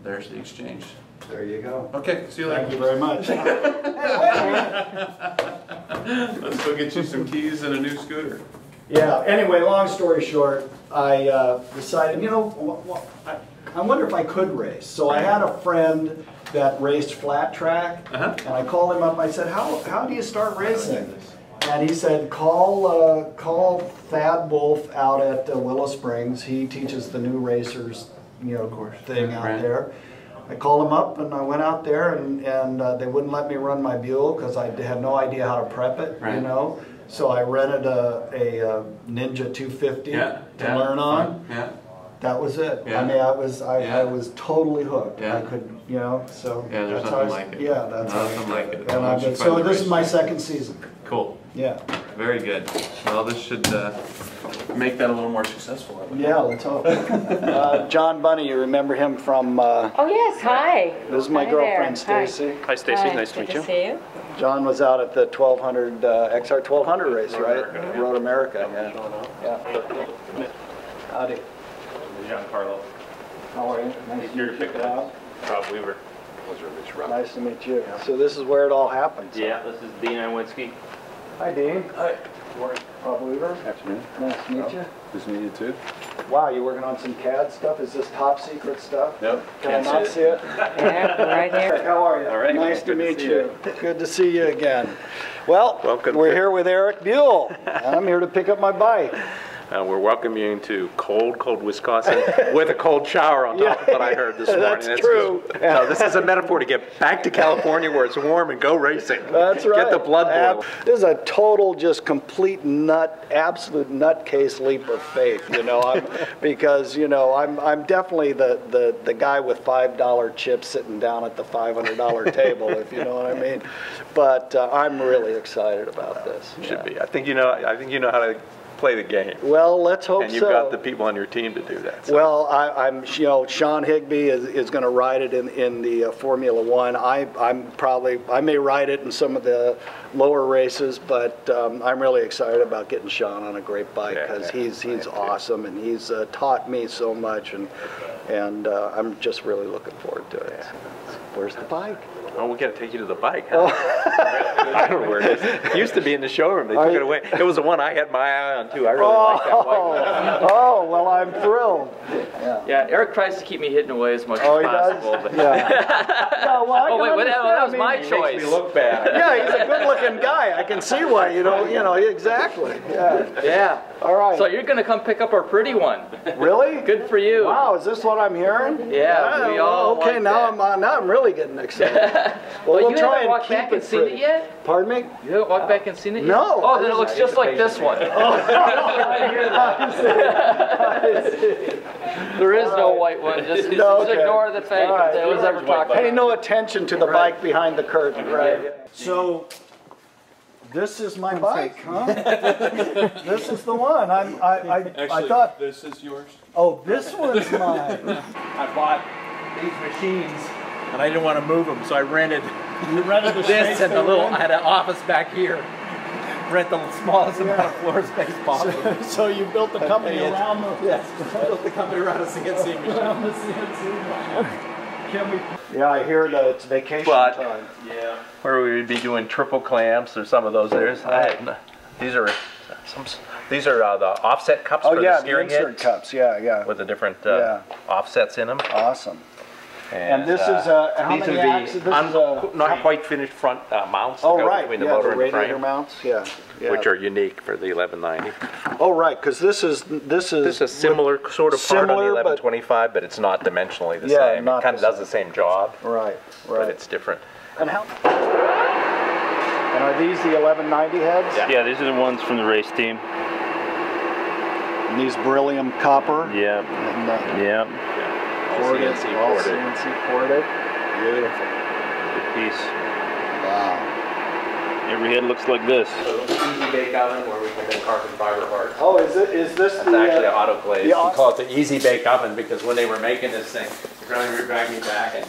There's the exchange. There you go. Okay, see you later. Thank you very much. Let's go get you some keys and a new scooter. Yeah, anyway, long story short, I decided, you know, I wonder if I could race. So I had a friend that raced flat track, and I called him up. I said, how do you start racing? And he said, call Thad Wolf out at Willow Springs. He teaches the new racers, you know, thing out there. I called him up and I went out there, and they wouldn't let me run my Buell because I had no idea how to prep it, you know. So I rented a Ninja 250 to learn on. Yeah. That was it. Yeah. I mean, I was totally hooked. Yeah. I could, you know, so yeah, there's nothing like it. Yeah, that's nothing like it. And I've been, so this is my second season. Cool. Yeah. Very good. Well, this should make that a little more successful. Yeah, let's hope. John Bunny, you remember him from? Oh yes, hi. This is my girlfriend Stacy. Hi Stacy, nice to meet you. Good to see you. John was out at the 1200 XR 1200 race, right? Road America. Yeah. Howdy. Giancarlo. How are you? Nice here to pick it up. Rob Weaver. Nice to meet you. So this is where it all happens. Yeah, this is Dean Iwinski. Hi, Dean. Hi. Rob Weaver. Afternoon. Nice to meet you. Nice to meet you too. Wow, you're working on some CAD stuff? Is this top secret stuff? Yep. Can I not see it? Yeah, right here. How are you? All right. Nice to meet you. Good to see you again. Well, welcome. We're here with Erik Buell, and I'm here to pick up my bike. We're welcoming you to cold Wisconsin with a cold shower on top of what I heard this morning. That's true. No, this is a metaphor to get back to California where it's warm and go racing. That's right. Get the blood boiling. This is a total, just complete absolute nutcase leap of faith, you know, because, you know, I'm definitely the guy with $5 chips sitting down at the $500 table, if you know what I mean. But I'm really excited about this. You should be. I think you know how to play the game. Well, let's hope so. And you've got the people on your team to do that. So. Well, I'm, you know, Sean Higbee is going to ride it in the Formula One. I may ride it in some of the lower races, but I'm really excited about getting Sean on a great bike because he's awesome and he's taught me so much, and I'm just really looking forward to it. Where's the bike? Oh, we got to take you to the bike, huh? I don't know where it is. It used to be in the showroom. They took it away. It was the one I had my eye on, too. I really like that white one. Oh, well, I'm thrilled. Yeah, Eric tries to keep me hidden away as much as possible. But Yeah, well, oh, wait, that was my choice. Makes me look bad. Yeah, he's a good-looking guy. I can see why, you know, exactly. Yeah. All right. So you're going to come pick up our pretty one. Really? Good for you. Wow, is this what I'm hearing? Yeah, we all okay, like now that. I'm really getting excited. Well, Well, we'll you try haven't and walked keep back it and seen it yet? Pardon me? You haven't walked back and seen it yet? No. Oh, then it looks just like this one. There is no white one. Just ignore the fact that it was ever talked about. Pay no attention to the bike behind the curtain. Right. So, this is my bike, huh? This is the one. I thought this is yours. Oh, this one's mine. I bought these machines and I didn't want to move them, so I rented this and I had an office back here. Rent the smallest amount of floor space possible. So you built the company around the... Yes, I built the company around a CNC machine. Around the CNC machine. Yeah, I hear that it's vacation time. Yeah. Where we would be doing triple clamps or some of those. These are the offset cups for the steering the insert cups. Yeah. With the different offsets in them. Awesome. And this is how many axes? Not quite finished front mounts between the motor and the radiator frame. mounts, which are unique for the 1190. Oh, right, because this is a similar sort of part on the 1125, but it's not dimensionally the same. It kind of does the same job. Right. But it's different. And how? And are these the 1190 heads? Yeah, these are the ones from the race team. And these beryllium copper. Yeah. And, ported, all CNC ported. Beautiful. Good piece. Wow. Every head looks like this. Easy bake oven where we can make carbon fiber parts. Oh, is this That's actually autoclave. We call it the easy bake oven because when they were making this thing, they were dragging me back and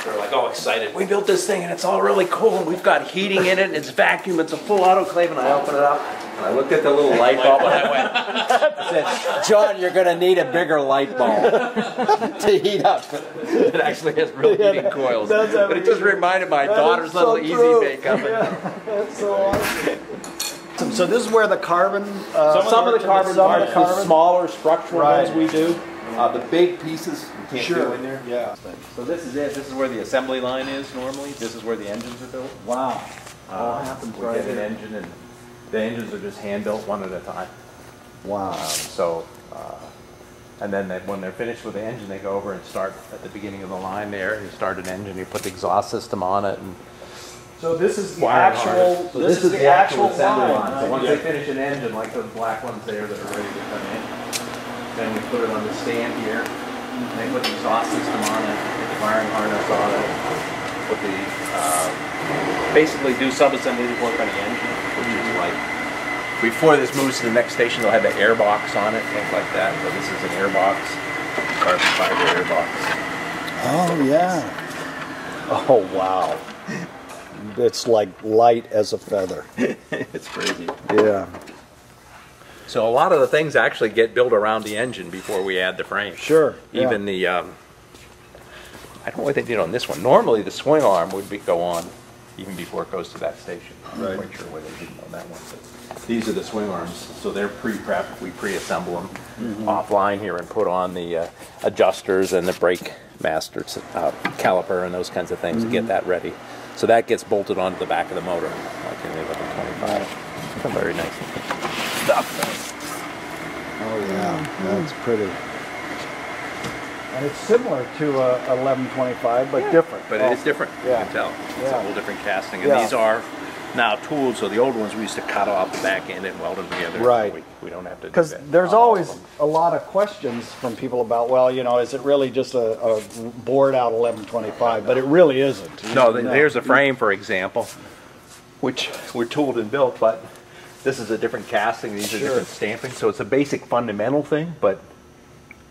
they're like all excited. We built this thing and it's all really cool and we've got heating in it and it's vacuum, it's a full autoclave, and I open it up and I looked at the little light bulb and I went, I said, John, you're gonna need a bigger light bulb to heat up. It actually has real heating coils. But it just reminded my daughter's little easy bake oven. Yeah, that's so awesome. So this is where the carbon, some of the carbon parts, the smaller structural ones we do. The big pieces we can't do in there. Yeah. So this is it. This is where the assembly line is normally. This is where the engines are built. Wow. All happens We right get an here. engine, and the engines are just hand built one at a time. Wow. And then when they're finished with the engine, they go over and start at the beginning of the line there. You start an engine, you put the exhaust system on it, and So this is the wire actual. harness. So this is the actual assembly line. So right? once they finish an engine, like those black ones there that are ready to come in, then we put it on the stand here. And they put the exhaust system on it, put the wiring harness on it, put the basically do sub-assembly work on the engine, which is like before this moves to the next station, they'll have the air box on it, things like that. So this is an air box, carbon fiber air box. Oh yeah. Oh wow. It's like light as a feather. It's crazy. Yeah. So a lot of the things actually get built around the engine before we add the frame. Sure. Even the, I don't know what they did on this one. Normally the swing arm would go on even before it goes to that station. I'm not quite sure why they didn't on that one. But these are the swing arms, so they're pre-prepped. We pre-assemble them offline here and put on the adjusters and the brake master caliper and those kinds of things to get that ready. So that gets bolted onto the back of the motor, like in the 1125. It's a very nice stuff. Oh yeah, that's pretty. And it's similar to a 1125, but different. But it is different, you Yeah. can tell. It's a whole different casting. And Yeah. these are now tooled, so the old ones we used to cut off the back end and weld them together. Right. We don't have to do Because that. there's on all always of them. a lot of questions from people about, well, you know, is it really just a bored out 1125? But it really isn't. No, there's a frame, for example, which we're tooled and built, but this is a different casting. These are different stamping. So it's a basic fundamental thing, but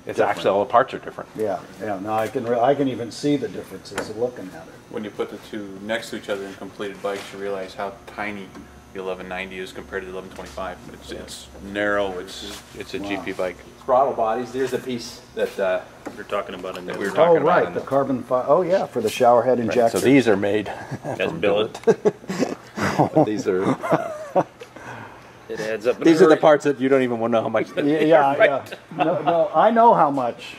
it's actually all the parts are different. Yeah, yeah. No, I can even see the differences of looking at it. When you put the two next to each other in completed bikes, you realize how tiny the 1190 is compared to the 1125. It's narrow. It's a GP bike. Throttle bodies. There's a piece that We're talking about in that there. we were Oh, talking about. right, in the carbon fiber. Oh, yeah, for the shower head injector. So these are made As billet. these are It adds up. these are the parts that you don't even want to know how much. Yeah. No, I know how much.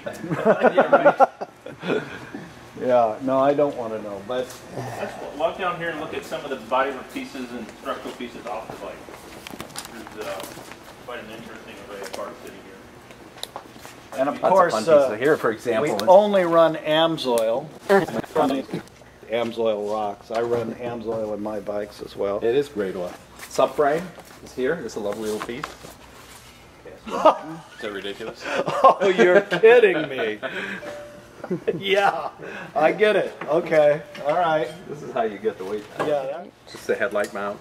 Yeah, no, I don't want to know, but Let's walk down here and look at some of the bodywork pieces and structural pieces off the bike. There's quite an interesting array of parts sitting here. and of Lots course, of fun pieces. Here, for we example, only run AMSOIL. AMSOIL rocks. I run AMSOIL in my bikes as well. it is great oil. Subframe is here. This is a lovely little piece. Is that ridiculous? Oh, you're kidding me. Yeah, I get it. Okay, all right. This is how you get the weight. Yeah. Just the headlight mount.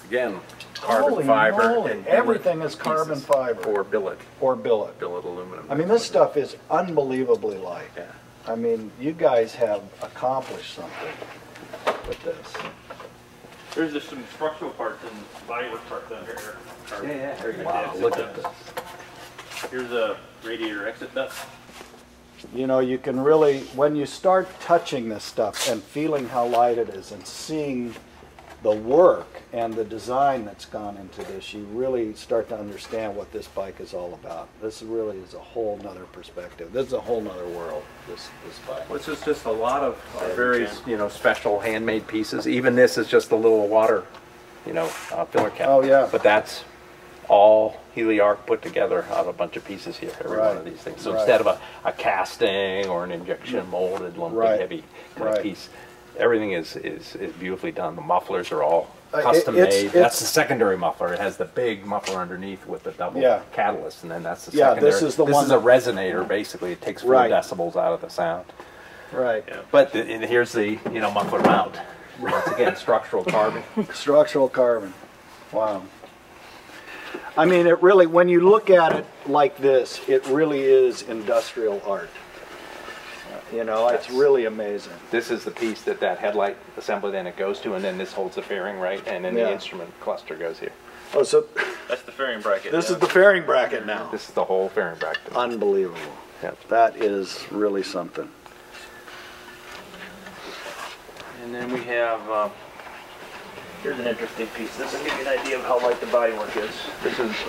Again, carbon Holy fiber. moly, And billet everything is carbon pieces. fiber. Or billet. Or billet. Billet aluminum. I mean, this stuff is unbelievably light. Yeah. I mean, you guys have accomplished something with this. There's just some structural parts and bodywork parts under here. Yeah. There you Wow, go. look at this. Here's a radiator exit duct. You know, you can really, when you start touching this stuff and feeling how light it is and seeing the work and the design that's gone into this, you really start to understand what this bike is all about. This really is a whole nother perspective. This is a whole nother world, this bike. Which is just a lot of very, special handmade pieces. Even this is just a little water, filler cap. Oh, yeah. But that's all Heliarc put together out of a bunch of pieces here, every one of these things. So instead of a casting or an injection molded, lumpy, heavy kind of piece, everything is beautifully done. The mufflers are all custom made. That's the secondary muffler. It has the big muffler underneath with the double catalyst, and then that's the secondary. This is the one. This is a resonator, basically. It takes 4 decibels out of the sound. Right. Yeah. But here's the muffler mount. Once again, structural carbon. Structural carbon. Wow. I mean, it really, when you look at it like this, it really is industrial art. You know, it's really amazing. This is the piece that headlight assembly then it goes to, and then this holds the fairing, right? And then the instrument cluster goes here. Oh, so That's the fairing bracket. this is the fairing bracket now. This is the whole fairing bracket. Unbelievable. Yep. That is really something. And then we have, here's an interesting piece. This will give you an idea of how light the bodywork is.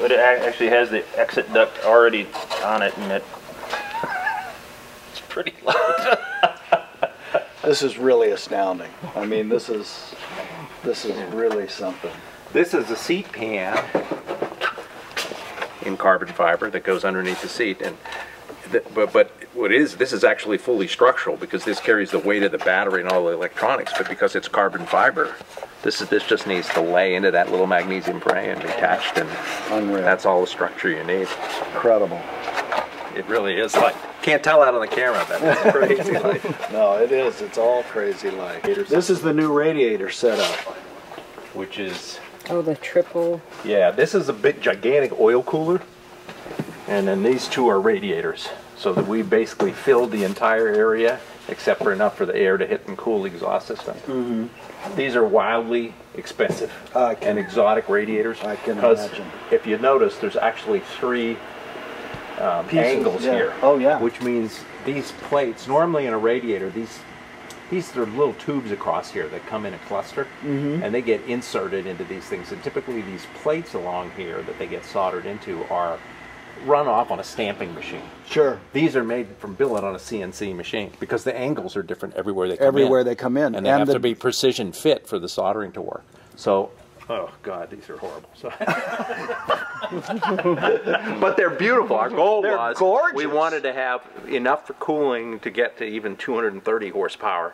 It actually has the exit duct already on it, and it's pretty light. This is really astounding. I mean, this is really something. This is a seat pan in carbon fiber that goes underneath the seat, and but this is actually fully structural because this carries the weight of the battery and all the electronics. But because it's carbon fiber, this just needs to lay into that little magnesium tray and be attached, and Unreal. that's all the structure you need. Incredible. It really is like can't tell that on the camera. That's crazy. No, it is. It's all crazy light. This is the new radiator setup. Which is. Oh, the triple. Yeah, this is a big, gigantic oil cooler, and then these two are radiators, so that we basically filled the entire area, except for enough for the air to hit and cool the exhaust system. Mm-hmm. These are wildly expensive and exotic radiators. I can because imagine. if you notice, there's actually three angles here. Oh, yeah. Which means these plates, normally in a radiator, these are little tubes across here that come in a cluster, and they get inserted into these things. And typically these plates along here that they get soldered into are run off on a stamping machine. Sure. These are made from billet on a CNC machine because the angles are different everywhere they come in. Everywhere they come in. And they have to be precision fit for the soldering to work. So, oh God, these are horrible. So but they're beautiful. Our goal was gorgeous. we wanted to have enough for cooling to get to even 230 horsepower.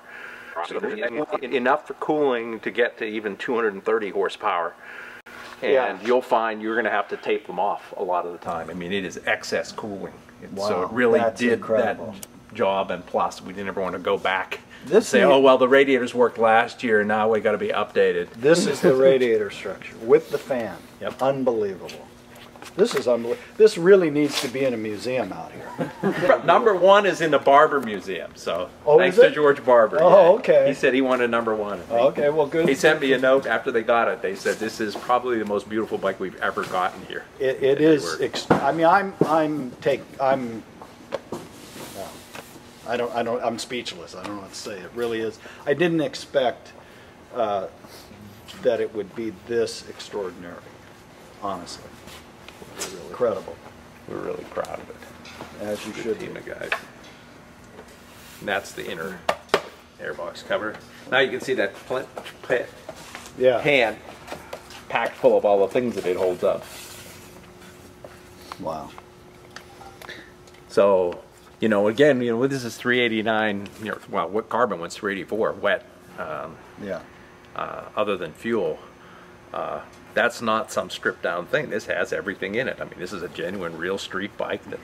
Enough for cooling to get to even 230 horsepower. And you'll find you're going to have to tape them off a lot of the time. I mean, it is excess cooling. Wow, so it really that's did incredible. that job, and plus we didn't ever want to go back This and say, is- oh, well, the radiators worked last year, now we got to be updated. This is the radiator structure with the fan. Yep. Unbelievable. This is unbelievable. This really needs to be in a museum out here. Number one is in the Barber Museum, so thanks is to it? George Barber. Oh, okay. He said he wanted number one. Okay, well, good. He sent me a note after they got it. They said this is probably the most beautiful bike we've ever gotten here. It is. I mean, I'm speechless. I don't know what to say. It really is. I didn't expect that it would be this extraordinary. Honestly, incredible. We're really proud of it. As you Good should team be. of guys. And that's the inner airbox cover. Now you can see that Yeah. pan packed full of all the things that it holds up. Wow. So, again, this is 389. Well, what carbon was 384 wet? Yeah. Other than fuel. That's not some stripped down thing. This has everything in it. I mean, this is a genuine real street bike that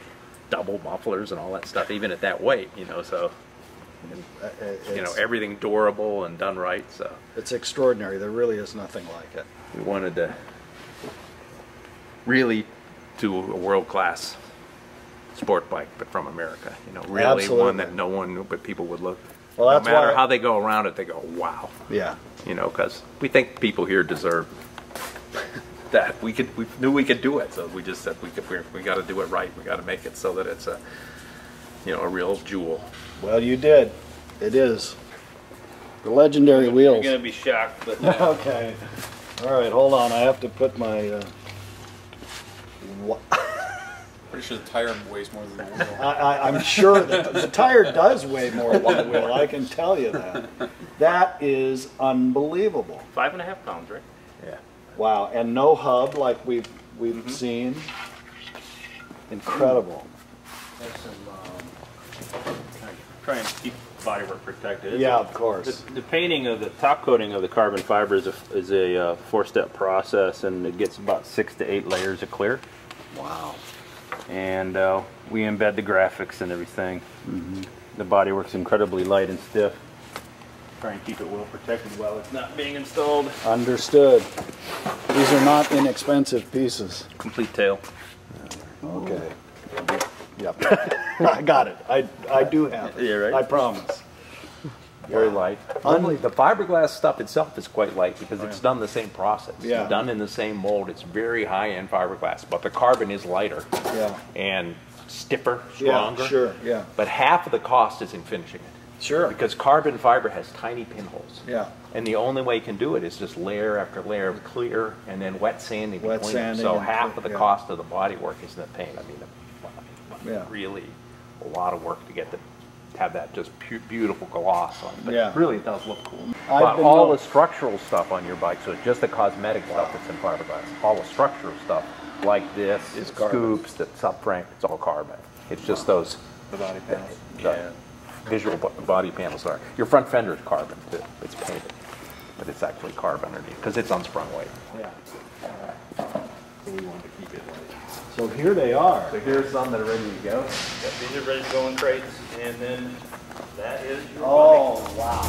double mufflers and all that stuff, even at that weight, so, everything durable and done right, so. It's extraordinary. There really is nothing like it. We wanted to really do a world-class sport bike, but from America, really Absolutely. one that no one knew, but people would look. Well, that's no matter why- how they go around it, they go, wow. Yeah. Because we think people here deserve that. We knew we could do it, so we just said we got to do it right. We got to make it so that it's a real jewel. Well, you did. It is. The legendary wheels. You're gonna be shocked, but Okay. All right, hold on. I have to put my. Pretty sure the tire weighs more than the wheel. I'm sure that the tire does weigh more than the wheel. I can tell you that. That is unbelievable. 5.5 pounds, right? Yeah. Wow, and no hub like we've seen. Incredible. Try and keep bodywork protected. It's Yeah, of course. The painting of the top coating of the carbon fiber is a 4-step process, and it gets about 6 to 8 layers of clear. Wow. And we embed the graphics and everything. The bodywork's incredibly light and stiff. Try and keep it well protected while it's not being installed. Understood. These are not inexpensive pieces. Complete tail. Okay. Yep. I got it. I do have it. Yeah, right. I promise. Very light. The fiberglass stuff itself is quite light because it's done the same process. Yeah. It's done in the same mold. It's very high-end fiberglass, but the carbon is lighter Yeah. and stiffer, Yeah, stronger. sure, yeah. But half of the cost is in finishing it. Sure. Because carbon fiber has tiny pinholes. Yeah. And the only way you can do it is just layer after layer of clear and then wet sanding Wet between them. sanding So and half of the yeah. cost of the body work is in the paint. I mean, Yeah. really a lot of work to get to have that just beautiful gloss on it. But Yeah. really it does look cool. I've But been all known- the structural stuff on your bike, so it's just the cosmetic stuff that's in fiberglass. All the structural stuff like this, Is carbon. scoops, the subframe, it's all carbon. It's just those The body panels. the visual body panels are. Your front fender is carbon too. It's painted, but it's actually carbon underneath because it's unsprung weight. Yeah. So we wanted to keep it light. So here they are. So here's some that are ready to go. Yep, these are ready to go in crates, and then that is your bike. Oh, wow.